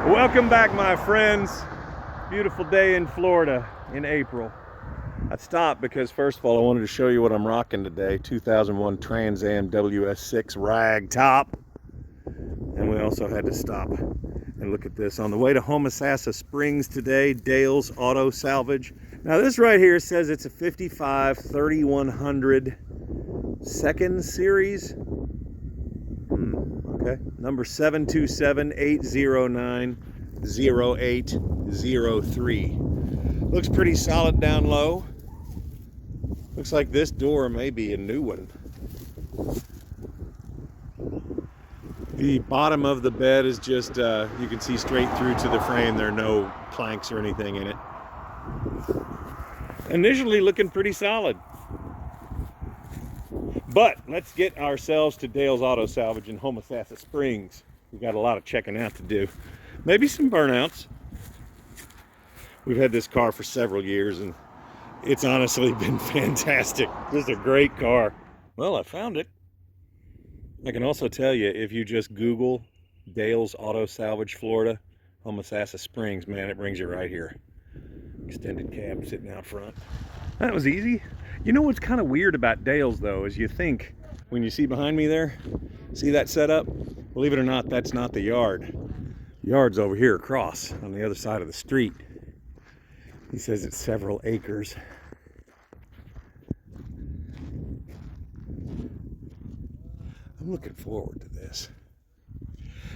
Welcome back, my friends. Beautiful day in Florida in April. I stopped because, first of all, I wanted to show you what I'm rocking today. 2001 Trans Am WS6 rag top. And we also had to stop and look at this. On the way to Homosassa Springs today, Dale's Auto Salvage. Now this right here says it's a 55 3100 second series. Okay, number 727-809-0803. Looks pretty solid down low. Looks like this door may be a new one. The bottom of the bed is just, you can see straight through to the frame. There are no planks or anything in it. Initially looking pretty solid. But let's get ourselves to Dale's Auto Salvage in Homosassa Springs. We've got a lot of checking out to do. Maybe some burnouts. We've had this car for several years and it's honestly been fantastic. This is a great car. Well, I found it. I can also tell you, if you just Google Dale's Auto Salvage Florida, Homosassa Springs, man, it brings you right here. Extended cab sitting out front. That was easy. You know what's kind of weird about Dale's though, is you think, when you see behind me there, see that setup? Believe it or not, that's not the yard. The yard's over here across on the other side of the street. He says it's several acres. I'm looking forward to this.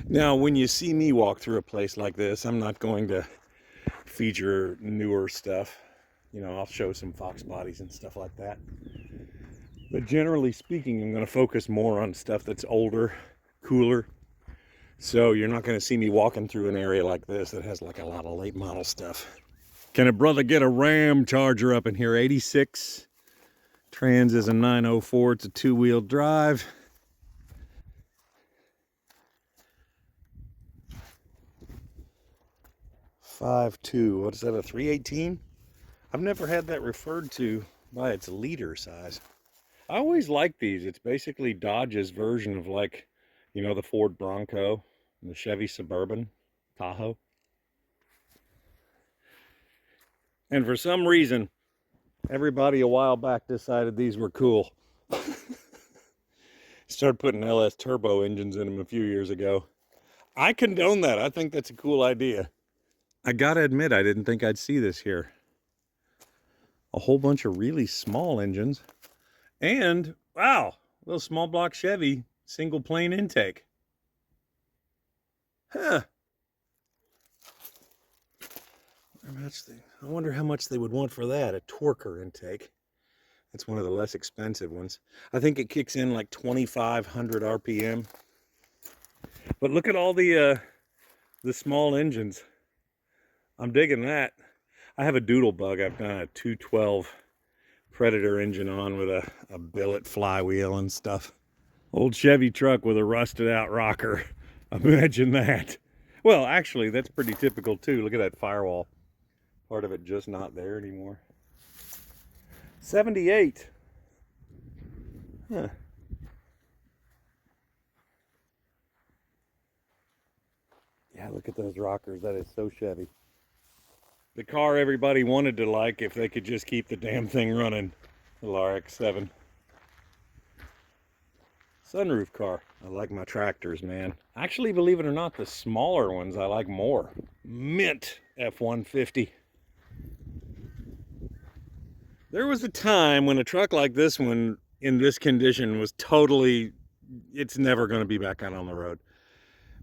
Now, when you see me walk through a place like this, I'm not going to feature newer stuff. You know, I'll show some Fox bodies and stuff like that. But generally speaking, I'm going to focus more on stuff that's older, cooler. So you're not going to see me walking through an area like this that has like a lot of late model stuff. Can a brother get a Ram Charger up in here? 86. Trans is a 904. It's a two-wheel drive. .52. What is that, a 318? I've never had that referred to by its liter size. I always like these. It's basically Dodge's version of, like, you know, the Ford Bronco and the Chevy Suburban Tahoe. And for some reason, everybody a while back decided these were cool. Started putting LS turbo engines in them a few years ago. I condone that. I think that's a cool idea. I gotta admit, I didn't think I'd see this here. A whole bunch of really small engines. And, wow, little small block Chevy single plane intake. Huh. I wonder how much they would want for that, a Torker intake. That's one of the less expensive ones. I think it kicks in like 2,500 RPM. But look at all the small engines. I'm digging that. I have a Doodlebug. I've got a 212 Predator engine on with a billet flywheel and stuff. Old Chevy truck with a rusted out rocker. Imagine that. Well, actually, that's pretty typical too. Look at that firewall. Part of it just not there anymore. 78. Huh. Yeah, look at those rockers. That is so Chevy. The car everybody wanted to like if they could just keep the damn thing running. The RX-7. Sunroof car. I like my tractors, man. Actually, believe it or not, the smaller ones I like more. Mint F-150. There was a time when a truck like this one in this condition was totally, it's never going to be back out on the road.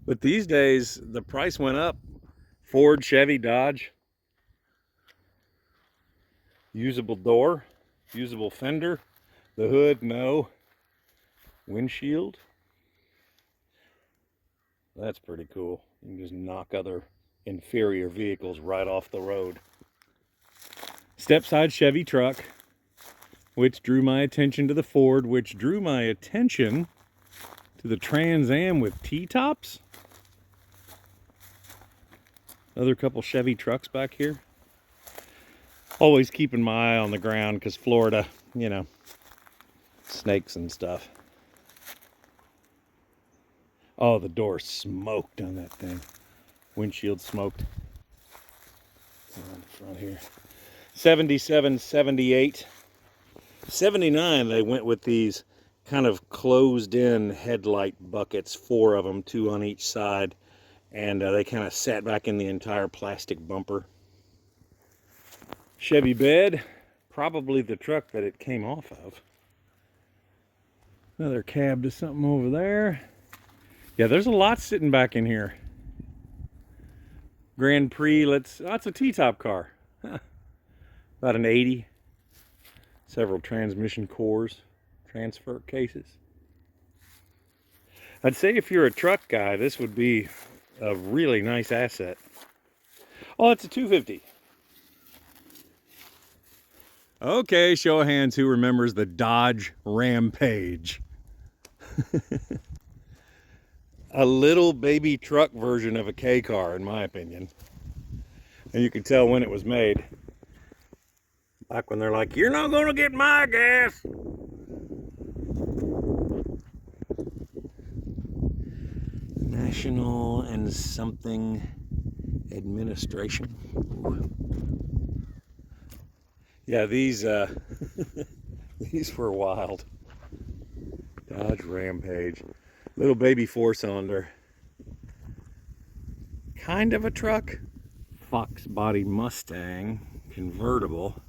But these days, the price went up. Ford, Chevy, Dodge. Usable door, usable fender, the hood, no. Windshield. That's pretty cool. You can just knock other inferior vehicles right off the road. Step-side Chevy truck, which drew my attention to the Ford, which drew my attention to the Trans Am with T-tops. Another couple Chevy trucks back here. Always keeping my eye on the ground because Florida, you know, snakes and stuff. Oh, the door smoked on that thing. Windshield smoked. It's on the front here. 77, 78. 79, they went with these kind of closed-in headlight buckets, 4 of them, 2 on each side, and they kind of sat back in the entire plastic bumper. Chevy bed, probably the truck that it came off of. Another cab to something over there. Yeah, there's a lot sitting back in here. Grand Prix, that's a T-top car. About an 80. Several transmission cores, transfer cases. I'd say if you're a truck guy, this would be a really nice asset. Oh, it's a 250. Okay, show of hands who remembers the Dodge Rampage. A little baby truck version of a K car, in my opinion. And you can tell when it was made. Back when they're like, you're not gonna get my gas. National and something administration. Ooh. Yeah, these these were wild. Dodge Rampage. Little baby 4-cylinder. Kind of a truck. Fox body Mustang convertible.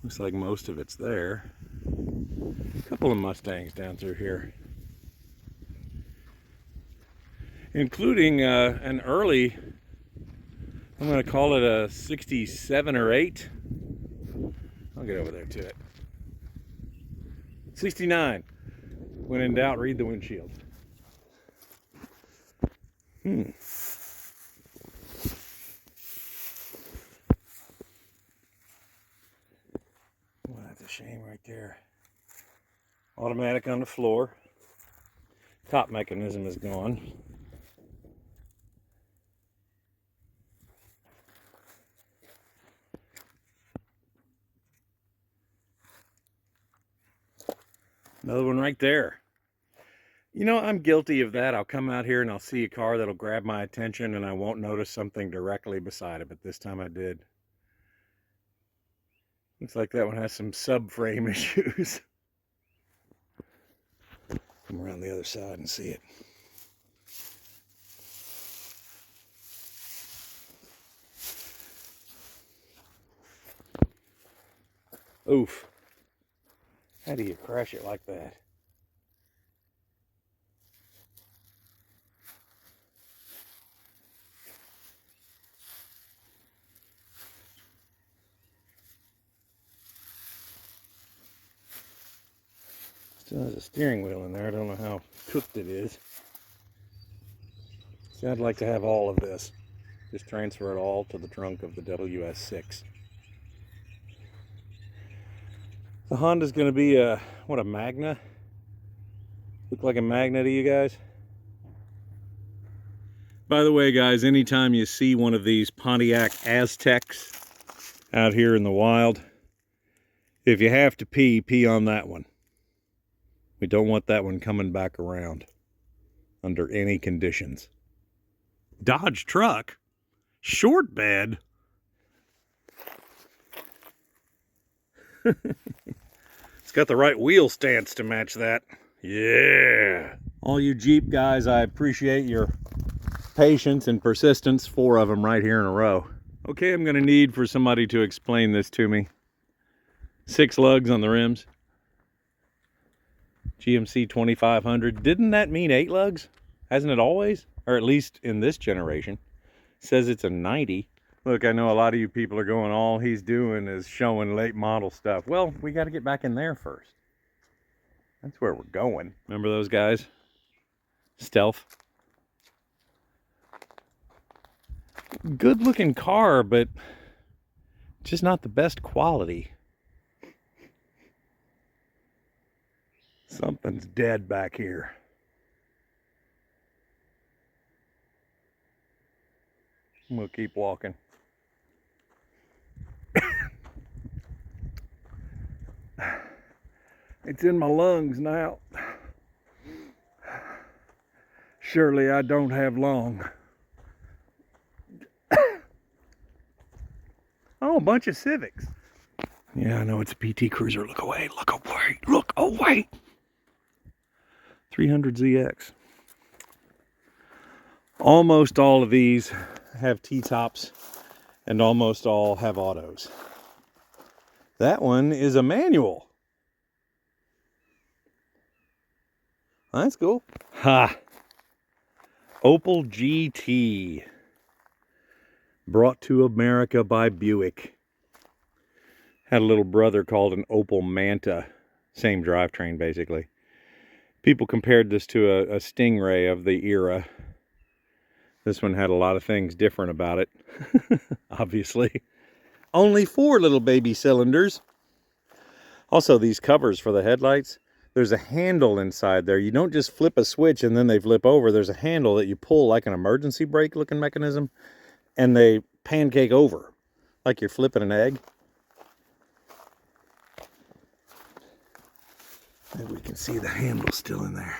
Looks like most of it's there. A couple of Mustangs down through here. Including an early, I'm going to call it a 67 or 8. I'll get over there to it. 69. When in doubt, read the windshield. Well, that's a shame right there. Automatic on the floor. Top mechanism is gone. Another one right there. You know, I'm guilty of that. I'll come out here and I'll see a car that'll grab my attention and I won't notice something directly beside it, but this time I did. Looks like that one has some subframe issues. Come around the other side and see it. Oof. How do you crash it like that? Still has a steering wheel in there. I don't know how cooked it is. See, I'd like to have all of this. Just transfer it all to the trunk of the WS6. The Honda's going to be a, what, a Magna? Look like a Magna to you guys? By the way, guys, anytime you see one of these Pontiac Aztecs out here in the wild, if you have to pee, pee on that one. We don't want that one coming back around under any conditions. Dodge truck? Short bed? It's got the right wheel stance to match that. Yeah. All you Jeep guys, I appreciate your patience and persistence. 4 of them right here in a row. Okay, I'm going to need for somebody to explain this to me. 6 lugs on the rims. GMC 2500. Didn't that mean 8 lugs? Hasn't it always? Or at least in this generation. It says it's a 90. Look, I know a lot of you people are going, all he's doing is showing late model stuff. Well, we got to get back in there first. That's where we're going. Remember those guys? Stealth. Good looking car, but just not the best quality. Something's dead back here. We'll keep walking. It's in my lungs now. Surely I don't have long. Oh, a bunch of Civics. Yeah, I know it's a PT Cruiser. Look away, look away, look away. 300ZX. Almost all of these have T-tops and almost all have autos. That one is a manual. That's cool. Ha! Opel GT. Brought to America by Buick. Had a little brother called an Opel Manta. Same drivetrain, basically. People compared this to a Stingray of the era. This one had a lot of things different about it, obviously. Only 4 little baby cylinders. Also, these covers for the headlights, there's a handle inside there. You don't just flip a switch and then they flip over. There's a handle that you pull like an emergency brake looking mechanism, and they pancake over like you're flipping an egg. Maybe we can see the handle still in there.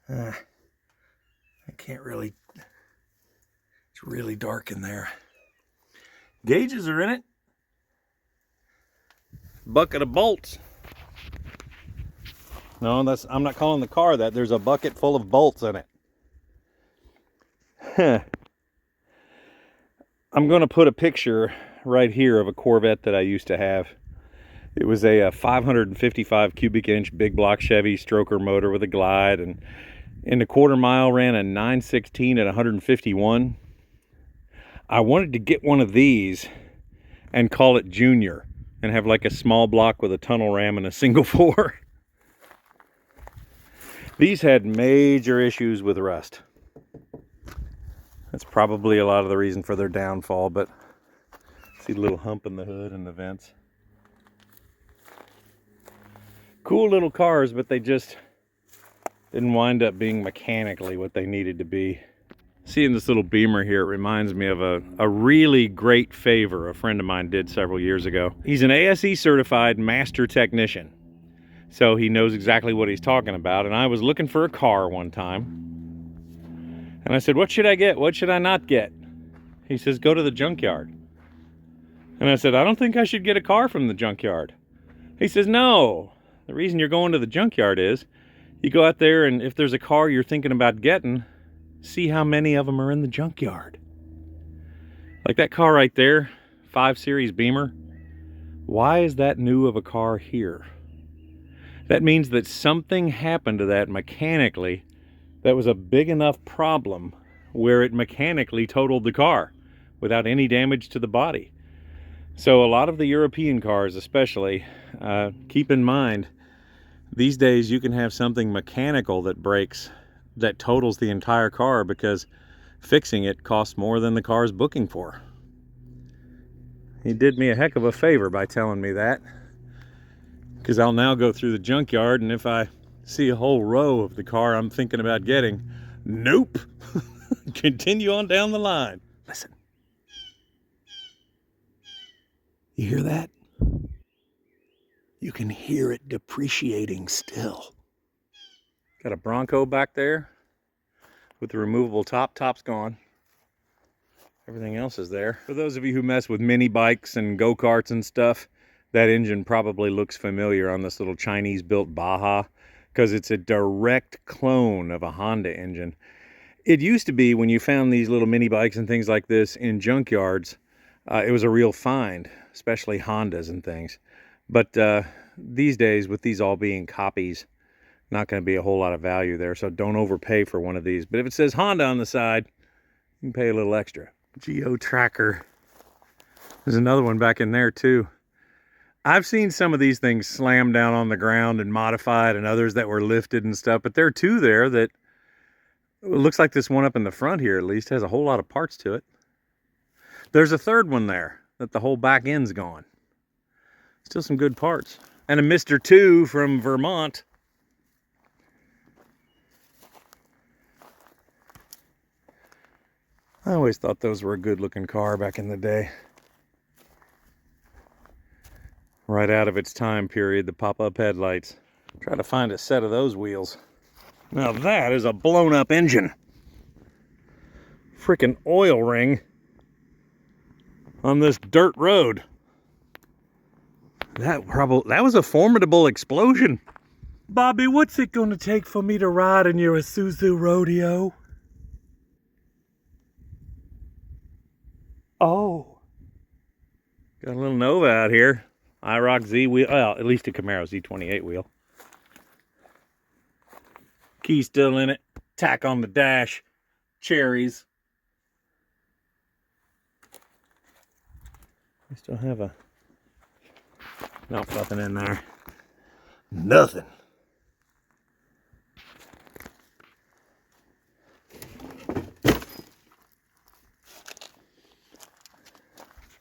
I can't really, it's really dark in there. Gauges are in it. Bucket of bolts. No, I'm not calling the car that. There's a bucket full of bolts in it. I'm going to put a picture right here of a Corvette that I used to have. It was a 555 cubic inch big block Chevy stroker motor with a glide, and in the quarter mile ran a 916 at 151. I wanted to get one of these and call it Junior and have like a small block with a tunnel ram and a single 4. These had major issues with rust. That's probably a lot of the reason for their downfall, but see the little hump in the hood and the vents. Cool little cars, but they just didn't wind up being mechanically what they needed to be. Seeing this little Beamer here, it reminds me of a really great favor a friend of mine did several years ago. He's an ASE certified master technician, so he knows exactly what he's talking about. And I was looking for a car one time, and I said, what should I get? What should I not get? He says, go to the junkyard. And I said, I don't think I should get a car from the junkyard. He says, no, the reason you're going to the junkyard is you go out there, and if there's a car you're thinking about getting, see how many of them are in the junkyard. Like that car right there, 5 Series Beamer. Why is that new of a car here? That means that something happened to that mechanically that was a big enough problem where it mechanically totaled the car without any damage to the body. So a lot of the European cars especially, keep in mind, these days you can have something mechanical that breaks that totals the entire car because fixing it costs more than the car's booking for. He did me a heck of a favor by telling me that, because I'll now go through the junkyard, and if I see a whole row of the car I'm thinking about getting, nope. Continue on down the line. Listen. You hear that? You can hear it depreciating still. Got a Bronco back there with the removable top. Top's gone. Everything else is there. For those of you who mess with mini bikes and go-karts and stuff, that engine probably looks familiar on this little Chinese-built Baja, because it's a direct clone of a Honda engine. It used to be, when you found these little mini bikes and things like this in junkyards, it was a real find, especially Hondas and things. But these days, with these all being copies, not going to be a whole lot of value there, so don't overpay for one of these. But if it says Honda on the side, you can pay a little extra. Geo Tracker. There's another one back in there too. I've seen some of these things slammed down on the ground and modified, and others that were lifted and stuff, but there are 2 there that, it looks like this one up in the front here at least has a whole lot of parts to it. There's a 3rd one there that the whole back end's gone. Still some good parts. And a Mr. 2 from Vermont. I always thought those were a good looking car back in the day. Right out of its time period, the pop-up headlights. Try to find a set of those wheels. Now that is a blown up engine. Frickin' oil ring on this dirt road. That was a formidable explosion. Bobby, what's it gonna take for me to ride in your Isuzu Rodeo? Oh. Got a little Nova out here. IROC Z wheel, well, at least a Camaro Z28 wheel. Key still in it. Tack on the dash. Cherries. I still have a... No, nothing in there. Nothing.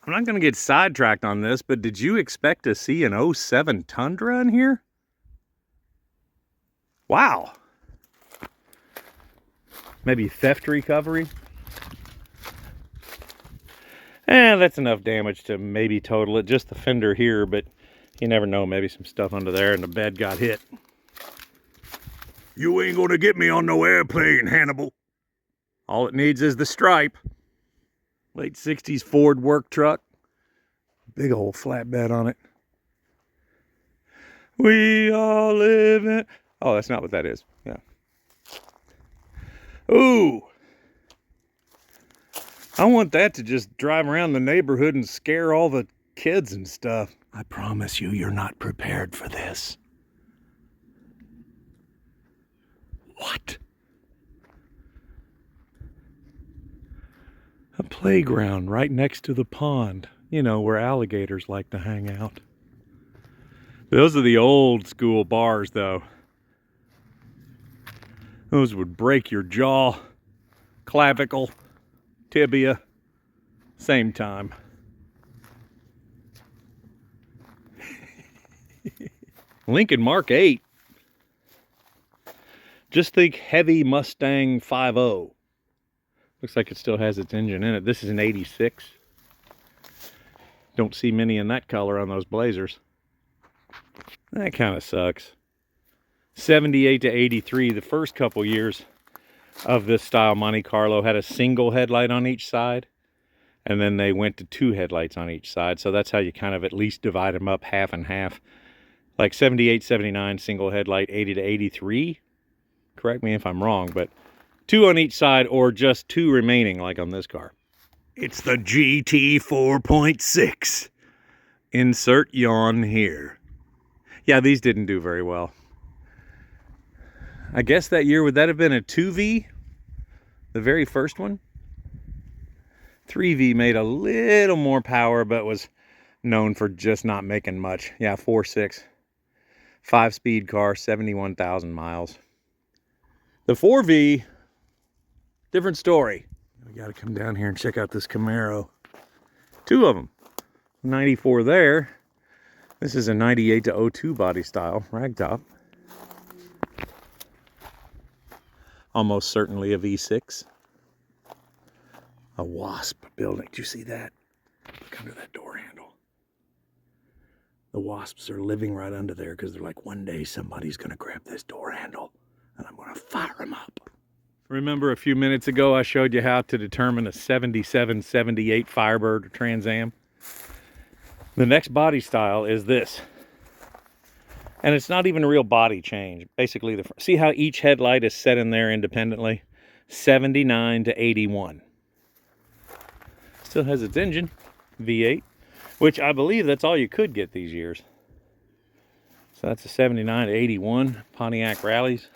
I'm not going to get sidetracked on this, but did you expect to see an 07 Tundra in here? Wow. Maybe theft recovery? That's enough damage to maybe total it. Just the fender here, but you never know. Maybe some stuff under there and the bed got hit. You ain't going to get me on no airplane, Hannibal. All it needs is the stripe. Late 60s Ford work truck. Big old flatbed on it. We all live in... Oh, that's not what that is. Yeah. Ooh. I want that to just drive around the neighborhood and scare all the kids and stuff. I promise you, you're not prepared for this. What? A playground right next to the pond. You know, where alligators like to hang out. Those are the old school bars, though. Those would break your jaw, clavicle, tibia, same time. Lincoln Mark 8. Just think heavy Mustang 5.0. Looks like it still has its engine in it. This is an 86. Don't see many in that color on those Blazers. That kind of sucks. 78 to 83, the first couple years of this style Monte Carlo had a single headlight on each side. And then they went to 2 headlights on each side. So that's how you kind of at least divide them up half and half. Like 78, 79, single headlight, 80 to 83. Correct me if I'm wrong, but 2 on each side or just 2 remaining like on this car. It's the GT 4.6. Insert yawn here. Yeah, these didn't do very well. I guess that year, would that have been a 2V? The very first one? 3V made a little more power, but was known for just not making much. Yeah, 4.6. 5-speed car, 71,000 miles. The 4V, different story. We got to come down here and check out this Camaro. 2 of them. 94 there. This is a 98 to 02 body style, ragtop. Almost certainly a V6. A Wasp building. Did you see that? Look under that door handle. The Wasps are living right under there because they're like, one day somebody's going to grab this door handle and I'm going to fire them up. Remember a few minutes ago I showed you how to determine a 77, 78 Firebird or Trans Am? The next body style is this. And it's not even a real body change. Basically, see how each headlight is set in there independently? 79 to 81. Still has its engine, V8, which I believe that's all you could get these years. So that's a 79 to 81 Pontiac Rallies,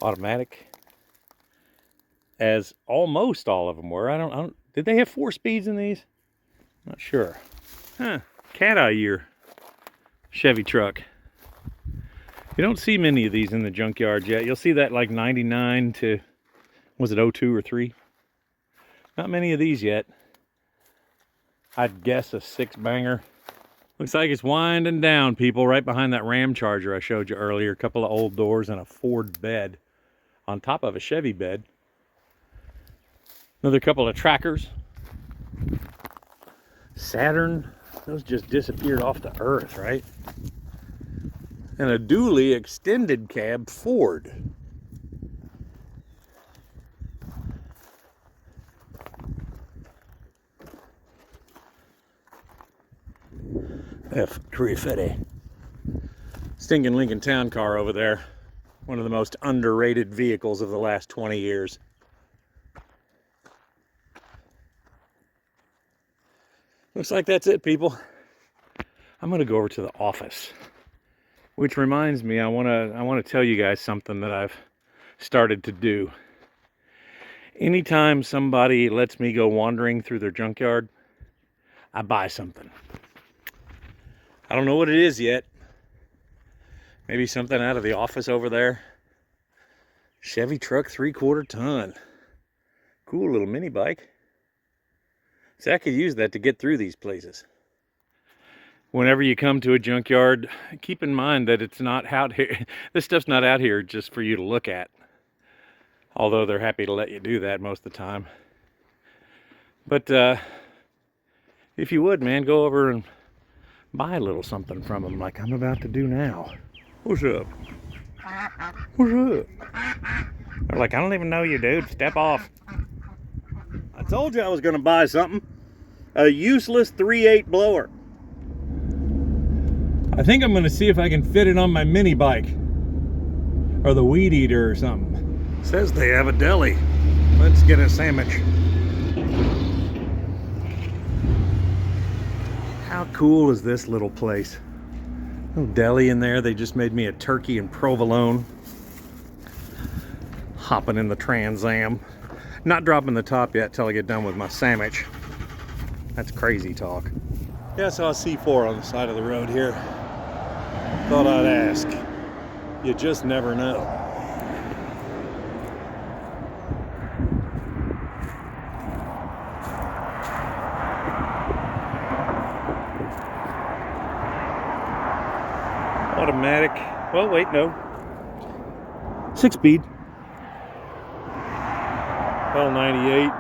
automatic. As almost all of them were. I don't, did they have 4 speeds in these? Not sure. Huh, cat eye year Chevy truck. You don't see many of these in the junkyards yet. You'll see that like 99 to, was it 02 or 3? Not many of these yet. I'd guess a 6-banger. Looks like it's winding down, people, right behind that Ram Charger I showed you earlier. A couple of old doors and a Ford bed on top of a Chevy bed. Another couple of trackers. Saturn, those just disappeared off the earth, right? And a dually extended cab Ford. F. Trifetti. Stinking Lincoln Town car over there. One of the most underrated vehicles of the last 20 years. Looks like that's it, people. I'm gonna go over to the office. Which reminds me, I wanna tell you guys something that I've started to do. Anytime somebody lets me go wandering through their junkyard, I buy something. I don't know what it is yet. Maybe something out of the office over there. Chevy truck 3/4 ton. Cool little mini bike. See, I could use that to get through these places. Whenever you come to a junkyard, keep in mind that it's not out here. This stuff's not out here just for you to look at. Although they're happy to let you do that most of the time. But if you would, man, go over and buy a little something from them like I'm about to do now. What's up? What's up? They're like, I don't even know you, dude. Step off. I told you I was going to buy something. A useless 3/8 blower. I think I'm going to see if I can fit it on my mini bike. Or the weed eater or something. Says they have a deli. Let's get a sandwich. How cool is this little place? Little deli in there. They just made me a turkey and provolone. Hopping in the Trans Am. Not dropping the top yet till I get done with my sandwich. That's crazy talk. Yeah, I saw a C4 on the side of the road here. Thought I'd ask. You just never know. Automatic. Well, wait, no. 6-speed. L98.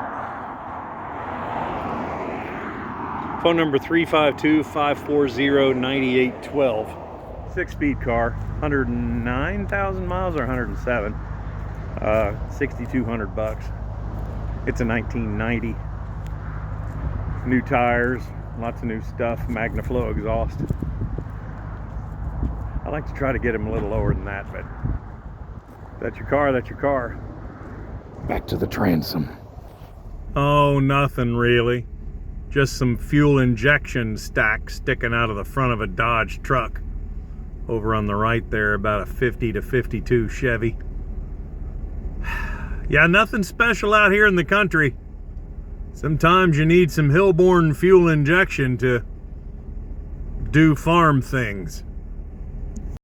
Phone number 352-540-9812. 6-speed car. 109,000 miles or 107. 6,200 bucks. It's a 1990. New tires, lots of new stuff. MagnaFlow exhaust. I like to try to get them a little lower than that, but that's your car, that's your car. Back to the transom. Oh, nothing really. Just some fuel injection stack sticking out of the front of a Dodge truck. Over on the right there, about a 50 to 52 Chevy. Yeah, nothing special out here in the country. Sometimes you need some hillborn fuel injection to do farm things.